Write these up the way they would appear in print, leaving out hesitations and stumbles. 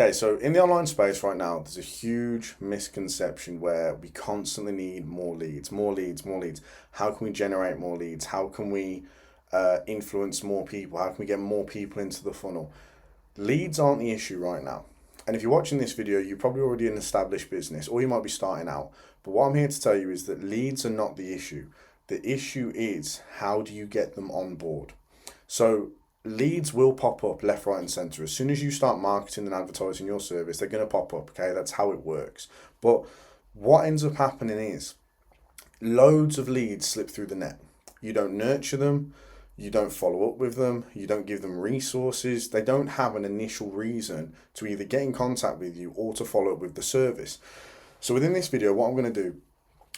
Okay, so in the online space right now, there's a huge misconception where we constantly need more leads, more leads, more leads. How can we generate more leads? How can we influence more people? How can we get more people into the funnel? Leads aren't the issue right now. And if you're watching this video, you're probably already an established business or you might be starting out. But what I'm here to tell you is that leads are not the issue. The issue is how do you get them on board? So leads will pop up left, right, and center. As soon as you start marketing and advertising your service, they're going to pop up. Okay, that's how it works. But what ends up happening is loads of leads slip through the net. You don't nurture them, you don't follow up with them, you don't give them resources. They don't have an initial reason to either get in contact with you or to follow up with the service. So within this video, what I'm going to do,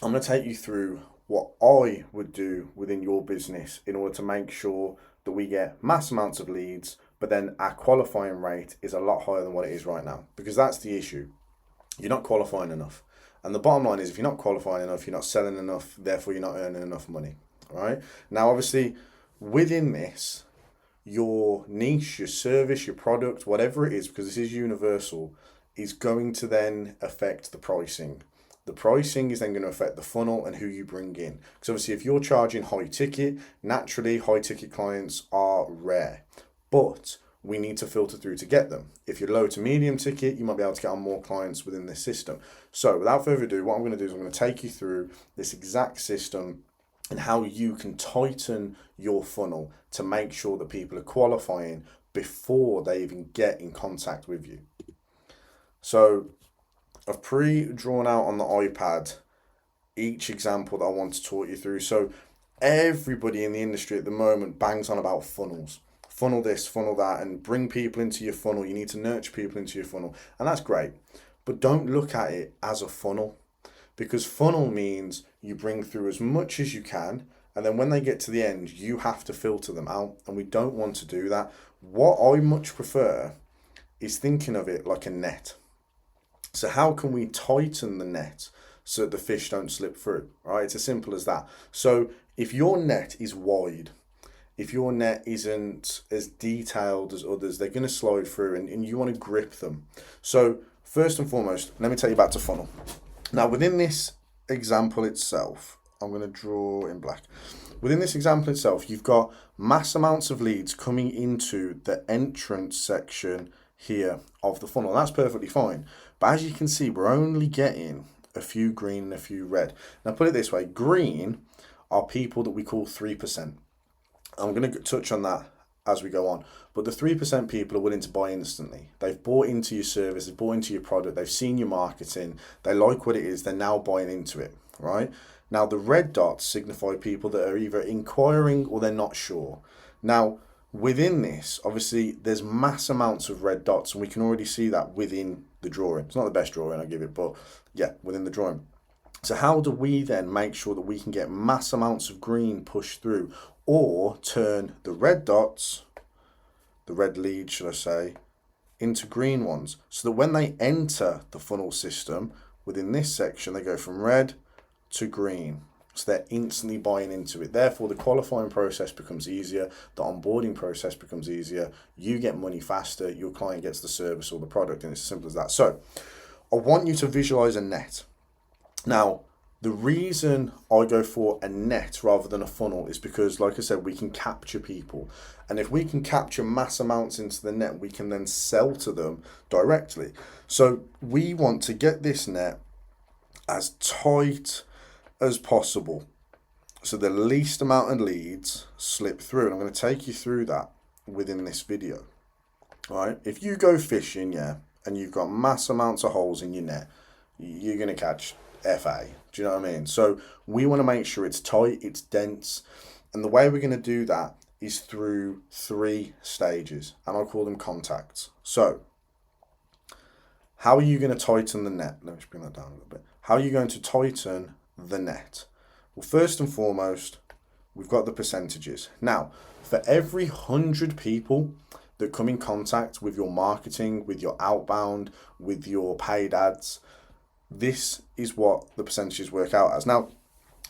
I'm going to take you through what I would do within your business in order to make sure that we get mass amounts of leads, but then our qualifying rate is a lot higher than what it is right now, because that's the issue. You're not qualifying enough. And the bottom line is if you're not qualifying enough, you're not selling enough, therefore you're not earning enough money. All right. Now, obviously, within this, your niche, your service, your product, whatever it is, because this is universal, is going to then affect the pricing. The pricing is then going to affect the funnel and who you bring in. Because obviously, if you're charging high ticket, naturally, high ticket clients are rare. But we need to filter through to get them. If you're low to medium ticket, you might be able to get on more clients within this system. So without further ado, what I'm going to do is I'm going to take you through this exact system and how you can tighten your funnel to make sure that people are qualifying before they even get in contact with you. So I've pre-drawn out on the iPad each example that I want to talk you through. So everybody in the industry at the moment bangs on about funnels. Funnel this, funnel that, and bring people into your funnel. You need to nurture people into your funnel. And that's great. But don't look at it as a funnel, because funnel means you bring through as much as you can. And then when they get to the end, you have to filter them out. And we don't want to do that. What I much prefer is thinking of it like a net. So how can we tighten the net so that the fish don't slip through? Right? It's as simple as that. So if your net is wide, if your net isn't as detailed as others, they're going to slide through and you want to grip them. So first and foremost, let me take you back to funnel. Now within this example itself, I'm going to draw in black. Within this example itself, you've got mass amounts of leads coming into the entrance section here of the funnel. That's perfectly fine. But as you can see, we're only getting a few green and a few red. Now put it this way, green are people that we call 3%. I'm going to touch on that as we go on. But the 3% people are willing to buy instantly. They've bought into your service, they've bought into your product, they've seen your marketing, they like what it is, they're now buying into it, right? Now the red dots signify people that are either inquiring or they're not sure. Now within this, obviously there's mass amounts of red dots and we can already see that within the drawing. It's not the best drawing, I give it, but yeah, within the drawing. So how do we then make sure that we can get mass amounts of green pushed through, or turn the red dots, the red leads, should I say, into green ones, so that when they enter the funnel system within this section, they go from red to green. So they're instantly buying into it. Therefore, the qualifying process becomes easier, the onboarding process becomes easier, you get money faster, your client gets the service or the product, and it's as simple as that. So I want you to visualize a net. Now, the reason I go for a net rather than a funnel is because, like I said, we can capture people. And if we can capture mass amounts into the net, we can then sell to them directly. So we want to get this net as tight as possible, so the least amount of leads slip through. And I'm going to take you through that within this video. All right. If you go fishing, yeah, and you've got mass amounts of holes in your net, you're going to catch FA. Do you know what I mean? So we want to make sure it's tight, it's dense. And the way we're going to do that is through 3 stages, and I'll call them contacts. So how are you going to tighten the net? Let me just bring that down a little bit. How are you going to tighten the net? Well, first and foremost, we've got the percentages. Now, for every 100 people that come in contact with your marketing, with your outbound, with your paid ads, this is what the percentages work out as. Now,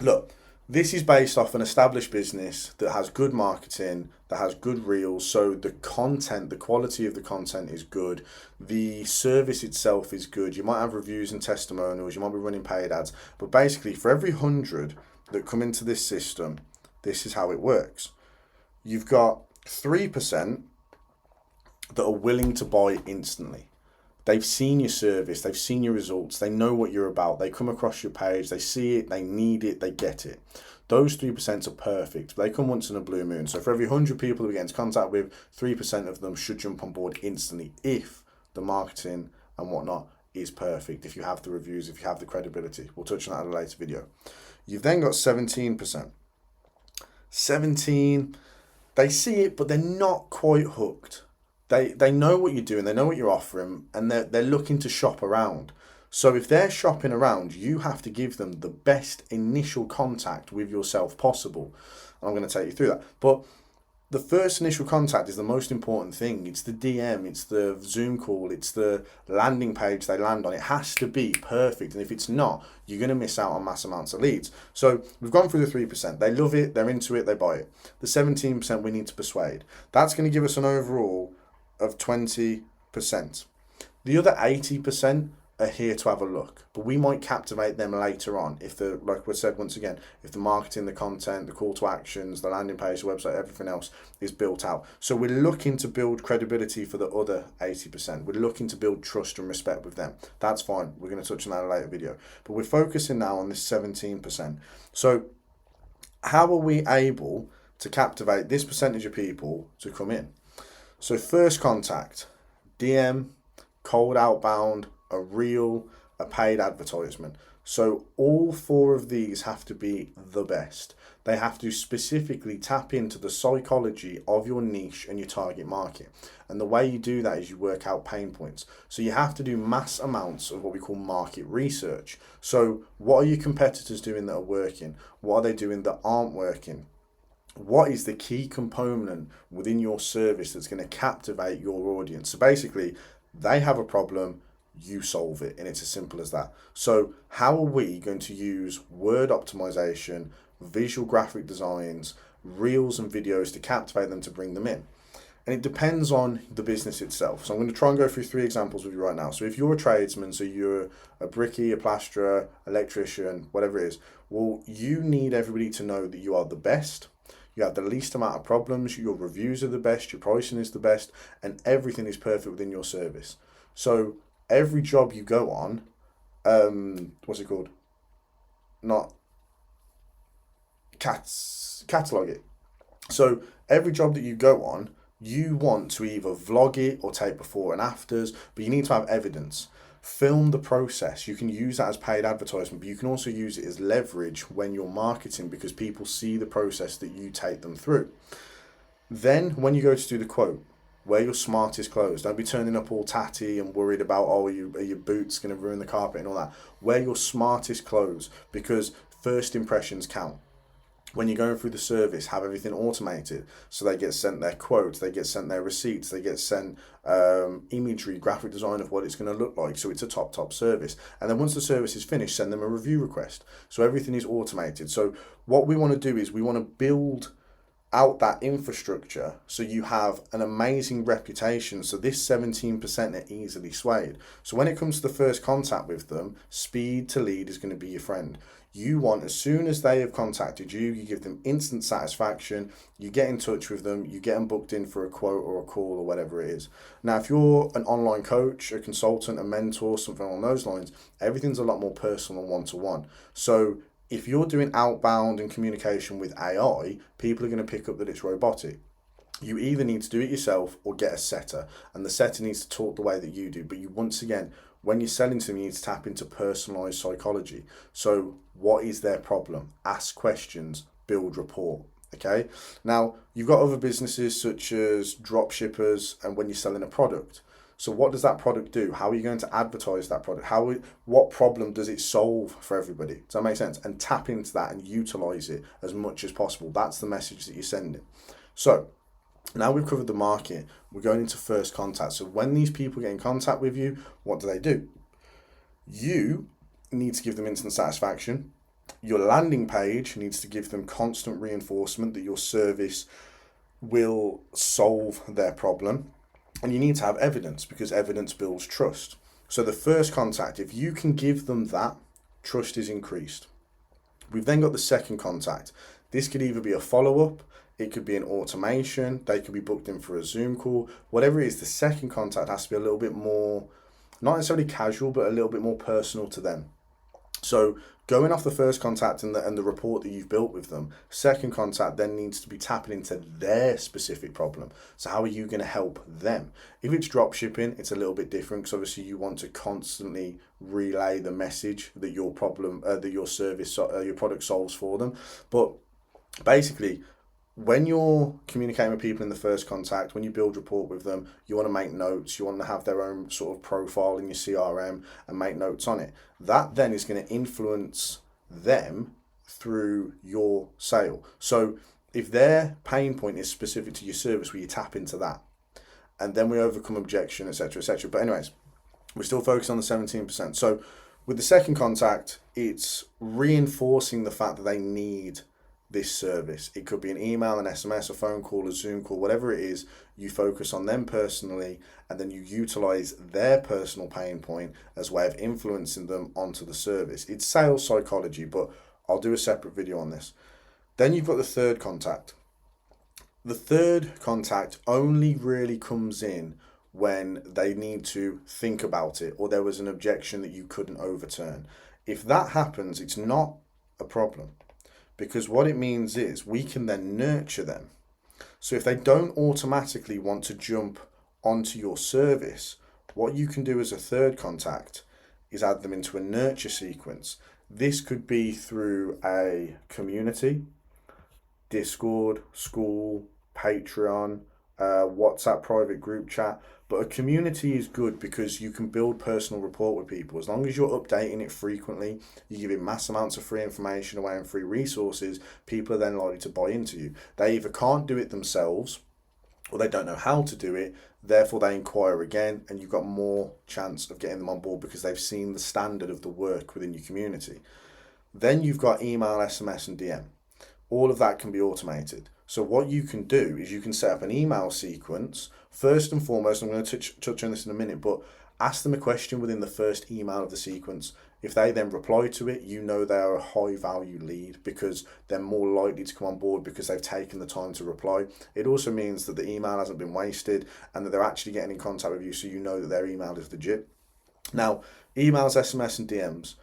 look, This is based off an established business that has good marketing, that has good reels. So the content, the quality of the content is good. The service itself is good. You might have reviews and testimonials. You might be running paid ads. But basically, for every 100 that come into this system, this is how it works. You've got 3% that are willing to buy instantly. They've seen your service, they've seen your results, they know what you're about, they come across your page, they see it, they need it, they get it. Those 3% are perfect. They come once in a blue moon. So for every 100 people that we get into contact with, 3% of them should jump on board instantly if the marketing and whatnot is perfect, if you have the reviews, if you have the credibility. We'll touch on that in a later video. You've then got 17%. 17, they see it, but they're not quite hooked. They know what you're doing, they know what you're offering, and they're looking to shop around. So if they're shopping around, you have to give them the best initial contact with yourself possible. I'm going to take you through that. But the first initial contact is the most important thing. It's the DM, it's the Zoom call, it's the landing page they land on. It has to be perfect. And if it's not, you're going to miss out on mass amounts of leads. So we've gone through the 3%. They love it, they're into it, they buy it. The 17% we need to persuade. That's going to give us an overall of 20%. The other 80% are here to have a look, but we might captivate them later on if the, like we said once again, if the marketing, the content, the call to actions, the landing page, the website, everything else is built out. So we're looking to build credibility for the other 80%. We're looking to build trust and respect with them. That's fine. We're going to touch on that in a later video, but we're focusing now on this 17%. So how are we able to captivate this percentage of people to come in? So first contact, DM, cold outbound, a reel, a paid advertisement. So all 4 of these have to be the best. They have to specifically tap into the psychology of your niche and your target market. And the way you do that is you work out pain points. So you have to do mass amounts of what we call market research. So what are your competitors doing that are working? What are they doing that aren't working? What is the key component within your service that's going to captivate your audience? So basically, they have a problem, you solve it, and it's as simple as that. So how are we going to use word optimization, visual graphic designs, reels and videos to captivate them, to bring them in? And it depends on the business itself. So I'm going to try and go through 3 examples with you right now. So if you're a tradesman, so you're a brickie, a plasterer, electrician, whatever it is, well, you need everybody to know that you are the best. You have the least amount of problems, your reviews are the best, your pricing is the best, and everything is perfect within your service. So every job you go on, what's it called? Not catalog it. So every job that you go on, you want to either vlog it or take before and afters, but you need to have evidence. Film the process. You can use that as paid advertisement, but you can also use it as leverage when you're marketing, because people see the process that you take them through. Then when you go to do the quote, wear your smartest clothes. Don't be turning up all tatty and worried about, oh, are your boots going to ruin the carpet and all that. Wear your smartest clothes, because first impressions count. When you're going through the service, have everything automated. So they get sent their quotes, they get sent their receipts, they get sent imagery, graphic design of what it's going to look like. So it's a top service. And then once the service is finished, send them a review request. So everything is automated. So what we want to do is we want to build out that infrastructure so you have an amazing reputation. So this 17% are easily swayed. So when it comes to the first contact with them, speed to lead is going to be your friend. You want, as soon as they have contacted you, you give them instant satisfaction, you get in touch with them, you get them booked in for a quote or a call or whatever it is. Now, if you're an online coach, a consultant, a mentor, something along those lines, everything's a lot more personal and one-to-one. So if you're doing outbound and communication with AI, people are going to pick up that it's robotic. You either need to do it yourself or get a setter, and the setter needs to talk the way that you do. But you, once again, when you're selling to them, you need to tap into personalized psychology. So what is their problem? Ask questions, build rapport. Okay. Now you've got other businesses such as drop shippers, and when you're selling a product. So what does that product do? How are you going to advertise that product? What problem does it solve for everybody? Does that make sense? And tap into that and utilize it as much as possible. That's the message that you're sending. So now we've covered the market, we're going into first contact. So when these people get in contact with you, what do? You need to give them instant satisfaction. Your landing page needs to give them constant reinforcement that your service will solve their problem. And you need to have evidence, because evidence builds trust. So the first contact, if you can give them that, trust is increased. We've then got the second contact. This could either be a follow-up, it could be an automation, they could be booked in for a Zoom call, whatever it is. The second contact has to be a little bit more, not necessarily casual, but a little bit more personal to them. So going off the first contact and the rapport that you've built with them, second contact then needs to be tapping into their specific problem. So how are you going to help them? If it's drop shipping, it's a little bit different, because obviously you want to constantly relay the message that your problem, that your service, your product solves for them. But basically, when you're communicating with people in the first contact, when you build rapport with them, you want to make notes, you want to have their own sort of profile in your CRM and make notes on it. That then is going to influence them through your sale. So if their pain point is specific to your service, we tap into that. And then we overcome objection, etc., etc. But anyways, we're still focused on the 17%. So with the second contact, it's reinforcing the fact that they need this service. It could be an email, an SMS, a phone call, a Zoom call, whatever it is. You focus on them personally, and then you utilize their personal pain point as a way of influencing them onto the service. It's sales psychology, but I'll do a separate video on this. Then you've got the third contact. The third contact only really comes in when they need to think about it, or there was an objection that you couldn't overturn. If that happens, it's not a problem, because what it means is we can then nurture them. So if they don't automatically want to jump onto your service, what you can do as a third contact is add them into a nurture sequence. This could be through a community, Discord, school, Patreon, WhatsApp private group chat. But a community is good because you can build personal rapport with people. As long as you're updating it frequently, you're giving mass amounts of free information away and free resources, people are then likely to buy into you. They either can't do it themselves or they don't know how to do it, therefore they inquire again, and you've got more chance of getting them on board because they've seen the standard of the work within your community. Then you've got email, SMS, and DM. All of that can be automated. So what you can do is you can set up an email sequence. First and foremost, I'm going to touch on this in a minute, but ask them a question within the first email of the sequence. If they then reply to it, you know they are a high value lead because they're more likely to come on board because they've taken the time to reply. It also means that the email hasn't been wasted and that they're actually getting in contact with you, so you know that their email is legit. Now, emails, SMS, and DMs,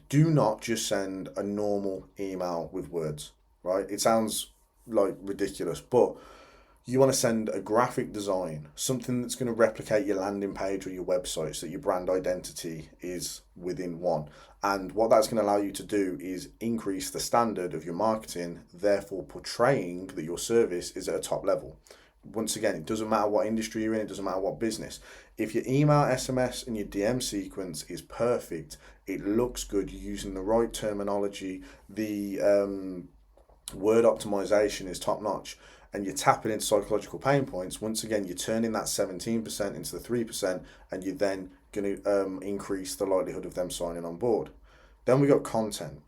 do not just send a normal email with words, right? It sounds like ridiculous, but you want to send a graphic design, something that's going to replicate your landing page or your website so that your brand identity is within one. And what that's going to allow you to do is increase the standard of your marketing, therefore portraying that your service is at a top level. Once again, it doesn't matter what industry you're in, it doesn't matter what business. If your email, SMS, and your DM sequence is perfect, it looks good, you're using the right terminology, the word optimization is top notch, and you're tapping into psychological pain points, once again, you're turning that 17% into the 3%, and you're then going to increase the likelihood of them signing on board. Then we got content.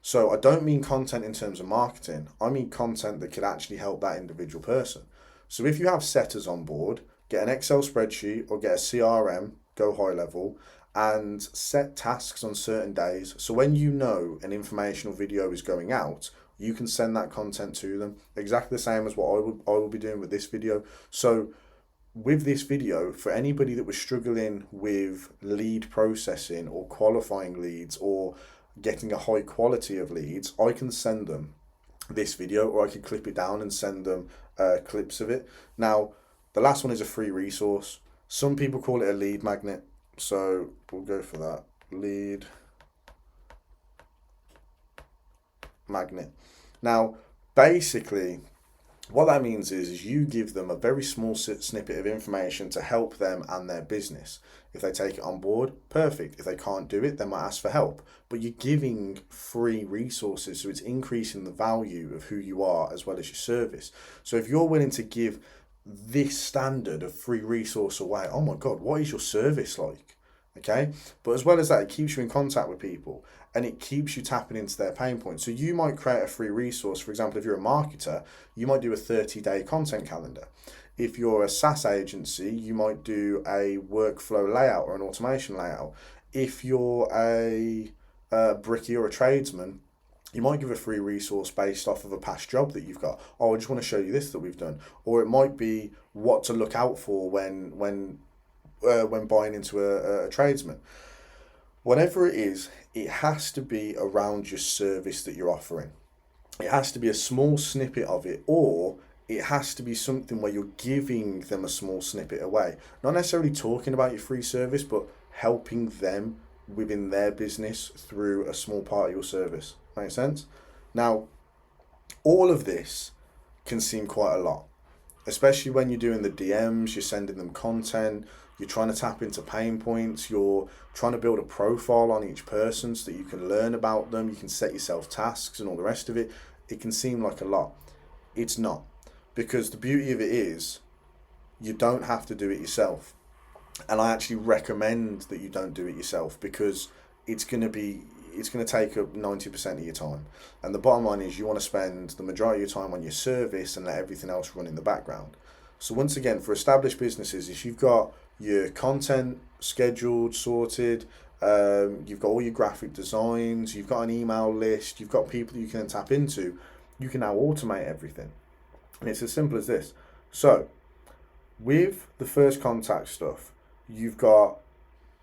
So I don't mean content in terms of marketing. I mean content that could actually help that individual person. So if you have setters on board, get an Excel spreadsheet or get a CRM, go high level, and set tasks on certain days. So when you know an informational video is going out, you can send that content to them, exactly the same as what I will be doing with this video. So with this video, for anybody that was struggling with lead processing or qualifying leads or getting a high quality of leads, I can send them this video, or I could clip it down and send them clips of it. Now, the last one is a free resource. Some people call it a lead magnet, so we'll go for that. Lead magnet. Now, basically, what that means is you give them a very small snippet of information to help them and their business. If they take it on board, perfect. If they can't do it, they might ask for help. But you're giving free resources, so it's increasing the value of who you are as well as your service. So if you're willing to give this standard of free resource away, oh my God, what is your service like? Okay, but as well as that, it keeps you in contact with people and it keeps you tapping into their pain points. So you might create a free resource. For example, if you're a marketer, you might do a 30-day content calendar. If you're a SaaS agency, you might do a workflow layout or an automation layout. If you're a brickie or a tradesman, you might give a free resource based off of a past job that you've got. Oh, I just want to show you this that we've done. Or it might be what to look out for when buying into a tradesman. Whatever it is, it has to be around your service that you're offering. It has to be a small snippet of it, or it has to be something where you're giving them a small snippet away. Not necessarily talking about your free service, but helping them within their business through a small part of your service. Make sense? Now, all of this can seem quite a lot, especially when you're doing the DMs, you're sending them content, you're trying to tap into pain points, you're trying to build a profile on each person so that you can learn about them, you can set yourself tasks and all the rest of it. It can seem like a lot. It's not. Because the beauty of it is, you don't have to do it yourself. And I actually recommend that you don't do it yourself because it's going to take up 90% of your time. And the bottom line is you want to spend the majority of your time on your service and let everything else run in the background. So once again, for established businesses, if you've got your content scheduled, sorted, you've got all your graphic designs, you've got an email list, you've got people that you can tap into, you can now automate everything. And it's as simple as this. So with the first contact stuff, you've got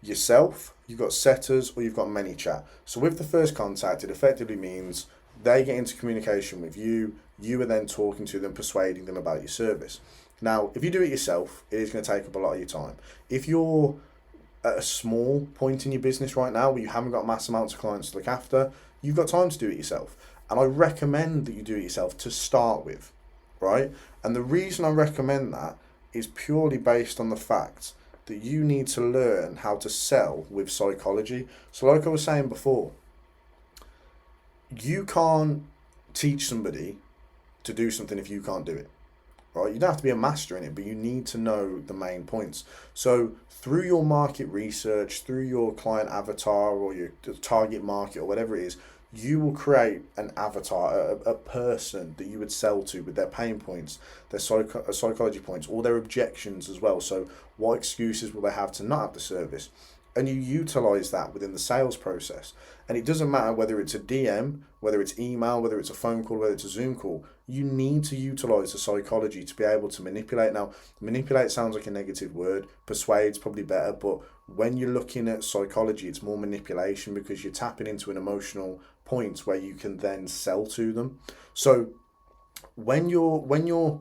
yourself, you've got setters, or you've got ManyChat. So with the first contact, it effectively means they get into communication with you, you are then talking to them, persuading them about your service. Now, if you do it yourself, it is going to take up a lot of your time. If you're at a small point in your business right now where you haven't got mass amounts of clients to look after, you've got time to do it yourself. And I recommend that you do it yourself to start with, right? And the reason I recommend that is purely based on the fact that you need to learn how to sell with psychology. So like I was saying before, you can't teach somebody to do something if you can't do it, right? You don't have to be a master in it, but you need to know the main points. So through your market research, through your client avatar or your target market or whatever it is, you will create an avatar, a person that you would sell to with their pain points, their psychology points, all their objections as well. So what excuses will they have to not have the service? And you utilize that within the sales process. And it doesn't matter whether it's a DM, whether it's email, whether it's a phone call, whether it's a Zoom call, you need to utilize the psychology to be able to manipulate. Now, manipulate sounds like a negative word. Persuade's probably better, but when you're looking at psychology, it's more manipulation because you're tapping into an emotional point where you can then sell to them. So when you're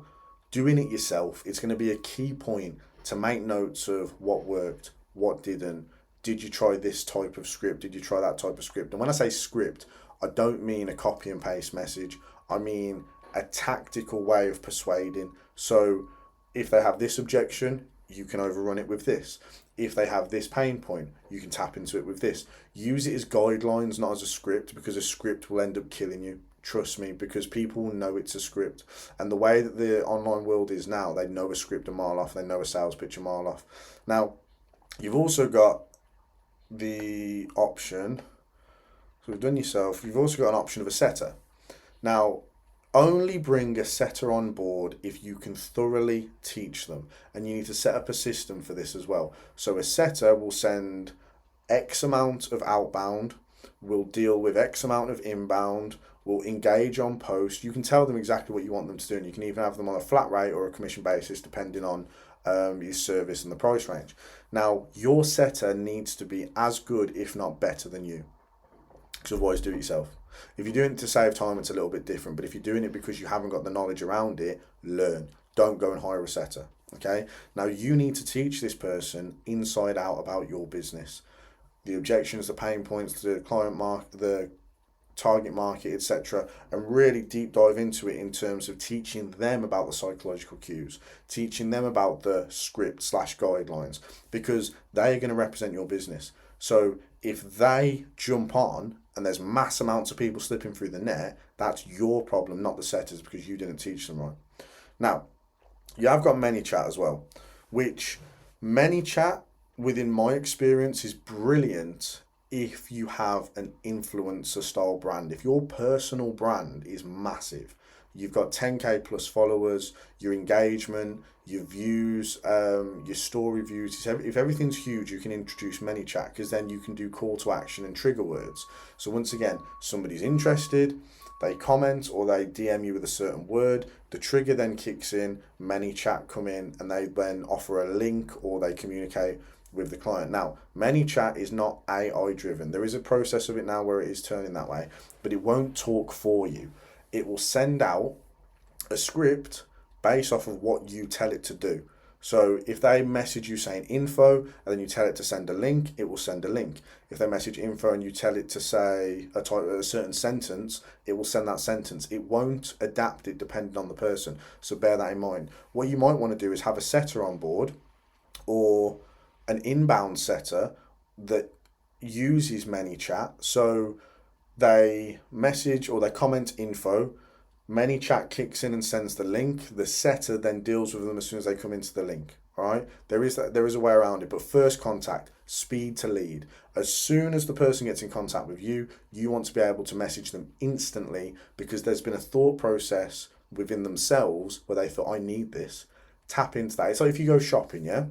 doing it yourself, it's going to be a key point to make notes of what worked, what didn't. Did you try this type of script? Did you try that type of script? And when I say script, I don't mean a copy and paste message. I mean a tactical way of persuading. So if they have this objection, you can overrun it with this. If they have this pain point, you can tap into it with this. Use it as guidelines, not as a script, because a script will end up killing you. Trust me, because people will know it's a script. And the way that the online world is now, they know a script a mile off, they know a sales pitch a mile off. Now, you've also got the option, so we've done yourself, you've also got an option of a setter. Now, only bring a setter on board if you can thoroughly teach them, and you need to set up a system for this as well. So a setter will send X amount of outbound, will deal with X amount of inbound, will engage on post. You can tell them exactly what you want them to do, and you can even have them on a flat rate or a commission basis depending on your service and the price range. Now, your setter needs to be as good, if not better than you, because otherwise do it yourself. If you're doing it to save time, it's a little bit different. But if you're doing it because you haven't got the knowledge around it, learn. Don't go and hire a setter. Okay? Now, you need to teach this person inside out about your business. The objections, the pain points, the client market, the target market, etc., and really deep dive into it in terms of teaching them about the psychological cues, teaching them about the script/guidelines, because they are going to represent your business. So if they jump on and there's mass amounts of people slipping through the net, that's your problem, not the setters, because you didn't teach them right. Now, you have got ManyChat as well, which ManyChat, within my experience, is brilliant if you have an influencer style brand. If your personal brand is massive, you've got 10k plus followers, your engagement, your views, your story views. If everything's huge, you can introduce ManyChat, because then you can do call to action and trigger words. So once again, somebody's interested, they comment or they DM you with a certain word, the trigger then kicks in, ManyChat come in, and they then offer a link or they communicate with the client. Now, ManyChat is not AI driven. There is a process of it now where it is turning that way, but it won't talk for you. It will send out a script based off of what you tell it to do. So if they message you saying info and then you tell it to send a link, it will send a link. If they message info and you tell it to say a certain sentence, it will send that sentence. It won't adapt it depending on the person. So bear that in mind. What you might want to do is have a setter on board or an inbound setter that uses ManyChat. So they message or they comment info, ManyChat kicks in and sends the link. The setter then deals with them as soon as they come into the link. All right, there is a way around it, but first contact, speed to lead. As soon as the person gets in contact with you, you want to be able to message them instantly, because there's been a thought process within themselves where they thought, I need this. Tap into that. It's like if you go shopping, yeah.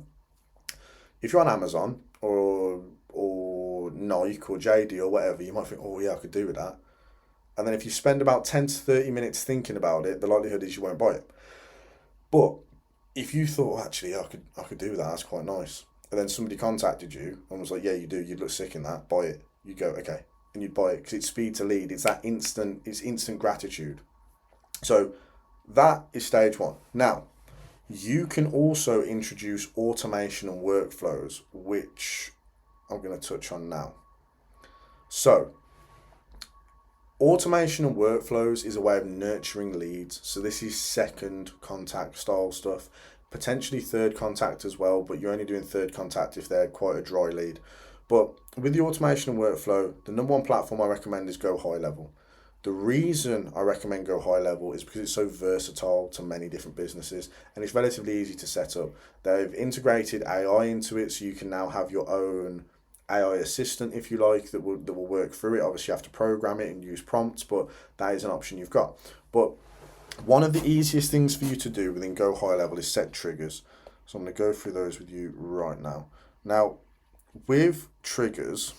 If you're on Amazon or Nike or JD or whatever, you might think, oh yeah, I could do with that. And then if you spend about 10 to 30 minutes thinking about it, the likelihood is you won't buy it. But if you thought, actually, I could do that, that's quite nice. And then somebody contacted you and was like, yeah, you do, you'd look sick in that, buy it. You go, okay. And you'd buy it because it's speed to lead. It's that instant gratitude. So that is stage one. Now, you can also introduce automation and workflows, which I'm going to touch on now. So, automation and workflows is a way of nurturing leads. So this is second contact style stuff, potentially third contact as well, but you're only doing third contact if they're quite a dry lead. But with the automation and workflow, the number one platform I recommend is Go High Level. The reason I recommend Go High Level is because it's so versatile to many different businesses and it's relatively easy to set up. They've integrated AI into it, so you can now have your own AI assistant, if you like, that will work through it. Obviously, you have to program it and use prompts, but that is an option you've got. But one of the easiest things for you to do within Go High Level is set triggers. So I'm going to go through those with you right now. Now, with triggers,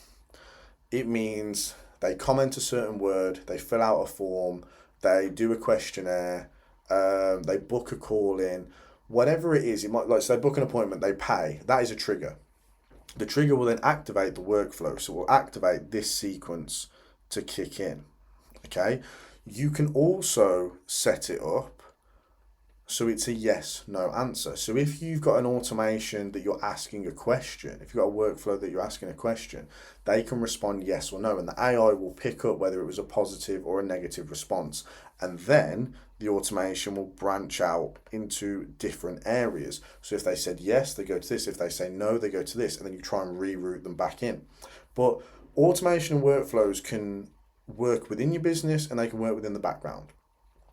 it means they comment a certain word, they fill out a form, they do a questionnaire, they book a call in, whatever it is. It might, like, so they book an appointment, they pay. That is a trigger. The trigger will then activate the workflow. So we'll activate this sequence to kick in. Okay. You can also set it up so it's a yes, no answer. So if you've got an automation that you're asking a question, if you've got a workflow that you're asking a question, they can respond yes or no. And the AI will pick up whether it was a positive or a negative response. And then the automation will branch out into different areas. So if they said yes, they go to this. If they say no, they go to this. And then you try and reroute them back in. But automation and workflows can work within your business and they can work within the background.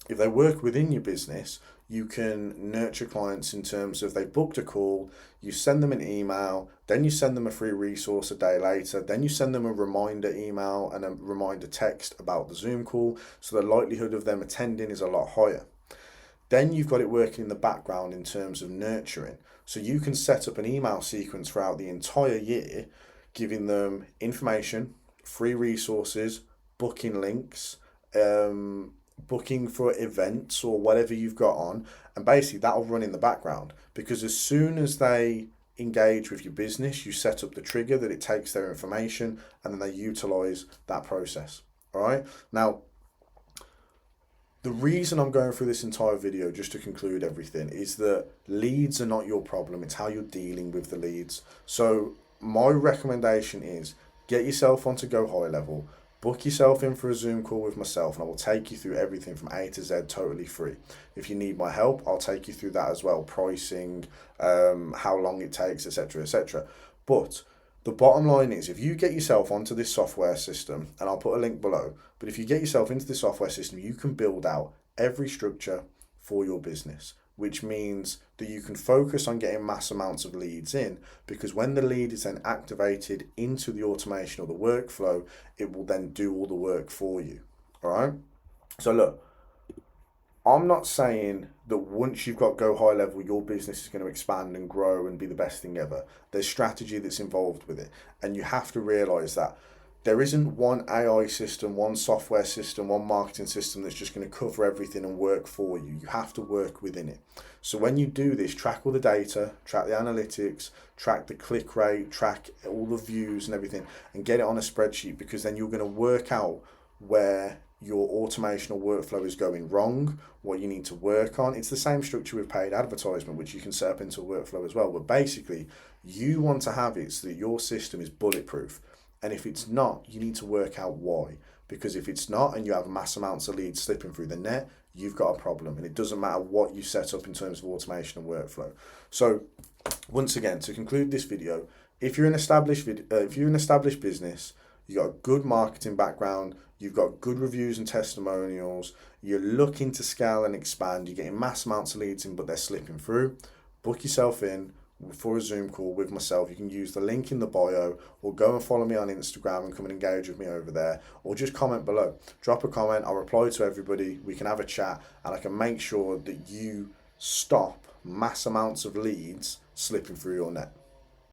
If they work within your business, you can nurture clients in terms of they booked a call, you send them an email, then you send them a free resource a day later, then you send them a reminder email and a reminder text about the Zoom call, so the likelihood of them attending is a lot higher. Then you've got it working in the background in terms of nurturing. So you can set up an email sequence throughout the entire year, giving them information, free resources, booking links, booking for events or whatever you've got on, and basically that'll run in the background, because as soon as they engage with your business, you set up the trigger that it takes their information and then they utilize that process. All right. Now, the reason I'm going through this entire video, just to conclude everything, is that leads are not your problem. It's how you're dealing with the leads. So my recommendation is get yourself onto Go High Level. Book yourself in for a Zoom call with myself and I will take you through everything from A to Z totally free. If you need my help, I'll take you through that as well. Pricing, how long it takes, etc., etc. But the bottom line is, if you get yourself onto this software system, and I'll put a link below, but if you get yourself into this software system, you can build out every structure for your business. which means that you can focus on getting mass amounts of leads in, because when the lead is then activated into the automation or the workflow, it will then do all the work for you. All right. So look, I'm not saying that once you've got Go High Level, your business is going to expand and grow and be the best thing ever. There's strategy that's involved with it. And you have to realize that there isn't one AI system, one software system, one marketing system that's just going to cover everything and work for you. You have to work within it. So when you do this, track all the data, track the analytics, track the click rate, track all the views and everything, and get it on a spreadsheet, because then you're going to work out where your automation or workflow is going wrong, what you need to work on. It's the same structure with paid advertisement, which you can set up into a workflow as well. But basically, you want to have it so that your system is bulletproof. And if it's not, you need to work out why. Because if it's not, and you have mass amounts of leads slipping through the net, you've got a problem. And it doesn't matter what you set up in terms of automation and workflow. So once again, to conclude this video, if you're an established business, you've got a good marketing background, you've got good reviews and testimonials, you're looking to scale and expand, you're getting mass amounts of leads in, but they're slipping through, book yourself in for a Zoom call with myself. You can use the link in the bio, or go and follow me on Instagram and come and engage with me over there, or just comment below. Drop a comment, I'll reply to everybody, we can have a chat, and I can make sure that you stop mass amounts of leads slipping through your net.